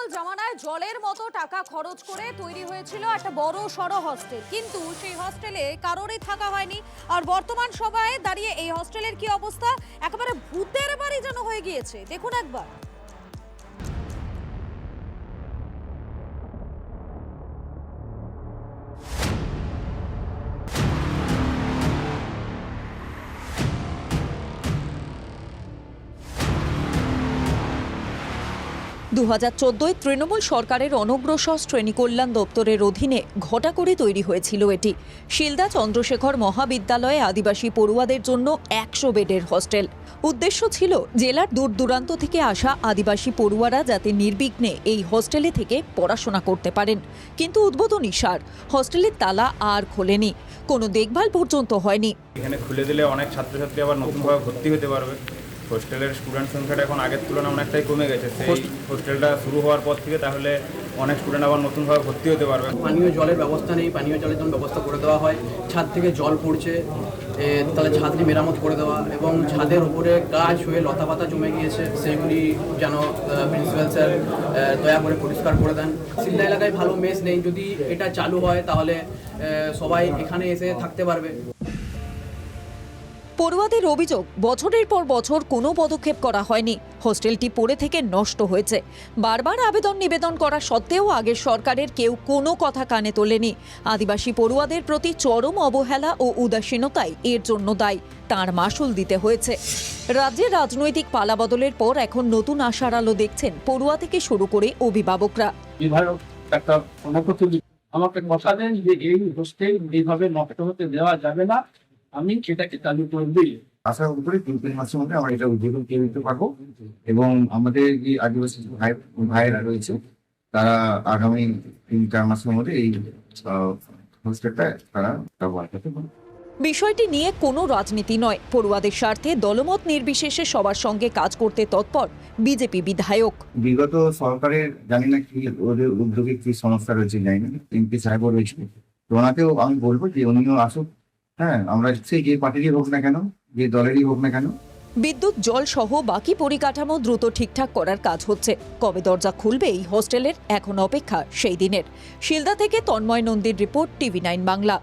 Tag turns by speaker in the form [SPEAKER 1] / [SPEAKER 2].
[SPEAKER 1] তৃণমূল জামানায় জলের মতো টাকা খরচ করে তৈরি হয়েছিল একটা বড় সড়ো হস্টেল, কিন্তু সেই হস্টেলে কারোরই থাকা হয়নি। আর বর্তমান সময়ে দাঁড়িয়ে এই হস্টেলের কি অবস্থা, একেবারে ভূতের বাড়ি যেন হয়ে গিয়েছে। দেখুন একবার। 2014 তৃণমূল সরকারের অনগ্রসর শ্রেণী কল্যাণ দপ্তরের অধীনে ঘটা করে তৈরি হয়েছিল এটি। শিলদা চন্দ্রশেখর মহাবিদ্যালয়ে আদিবাসী পড়ুয়াদের জন্য 100 বেডের হস্টেল। উদ্দেশ্য ছিল জেলার দূর দূরান্ত থেকে আসা আদিবাসী পড়ুয়ারা যাতে নির্বিঘ্নে এই হস্টেলে থেকে পড়াশোনা করতে পারেন। কিন্তু উদ্বোধনী সার, হস্টেলের তালা আর খোলেনি, কোনো দেখভাল পর্যন্ত হয়নি।
[SPEAKER 2] এখানে খুলে দিলে অনেক ছাত্রছাত্রী আবার নতুনভাবে ভর্তি হতে পারবে। হোস্টেলের স্টুডেন্ট সংখ্যাটা এখন আগের তুলনায় অনেকটাই কমে গেছে। সেই হোস্টেলটা শুরু হওয়ার পর থেকে তাহলে অনেক স্টুডেন্ট আবার নতুনভাবে ভর্তি হতে পারবে।
[SPEAKER 3] পানীয় জলের ব্যবস্থা নেই, পানীয় জলের জন্য ব্যবস্থা করে দেওয়া হয়। ছাদ থেকে জল পড়ছে, তাহলে ছাদটি মেরামত করে দেওয়া, এবং ছাদের উপরে গাছ হয়ে লতা পাতা জমে গিয়েছে, সেগুলি যেন প্রিন্সিপাল স্যার দয়া করে পরিষ্কার করে দেন। শিলদা এলাকায় ভালো মেস নেই, যদি এটা চালু হয় তাহলে সবাই এখানে এসে থাকতে পারবে।
[SPEAKER 1] পড়ুয়াদের অভিযোগ, বছরের পর বছর কোনো পদক্ষেপ করা হয়নি। হোস্টেলটি পড়ে থেকে নষ্ট হয়েছে। বারবার আবেদন নিবেদন করা সত্ত্বেও আগের সরকারের কেউ কোনো কথা কানে তোলেনি। আদিবাসী পড়ুয়াদের প্রতি চরম অবহেলা ও উদাসীনতাই এর জন্য দায়ী। তার মাসুল দিতে হয়েছে। রাজ্যের রাজনৈতিক পালাবদলের পর এখন নতুন আশার আলো দেখছেন পড়ুয়া থেকে শুরু করে অভিভাবকরা।
[SPEAKER 4] আমাকে কথা দেন যে এই হোস্টেল এইভাবে নষ্ট হতে দেওয়া যাবে না, আমি সেটাকে চালু করে দিই।
[SPEAKER 5] আশা করি 3 মাসের মধ্যে আমরা এটা উদ্বোধন করে দিতে পারবো, এবং আমাদের যে আদিবাসী ভাইয়েরা রয়েছে তারা আগামী 3-4 মাসের মধ্যে এই হোস্টেলটা তারা ব্যবহার করতে পারবে।
[SPEAKER 1] বিষয়টি নিয়ে কোনো রাজনীতি নয়, পড়ুয়াদের স্বার্থে দলমত নির্বিশেষে সবার সঙ্গে কাজ করতে তৎপর বিজেপি বিধায়ক।
[SPEAKER 5] বিগত সরকারের জানি না কি ওদের উদ্যোগে কি সমস্যা রয়েছে জানি না, এমপি সাহেবও রয়েছে, তো ওনাকেও আমি বলবো যে উনিও আসুক। হ্যাঁ, আমরা সেই যে পার্টিরই হোক না কেন, যে দলেরই হোক না কেন।
[SPEAKER 1] বিদ্যুৎ, জল সহ বাকি পরিকাঠামো দ্রুত ঠিকঠাক করার কাজ হচ্ছে। কবে দরজা খুলবে এই হোস্টেলের, এখন অপেক্ষা সেই দিনের। শিলদা থেকে তন্ময় নন্দীর রিপোর্ট, TV9 বাংলা।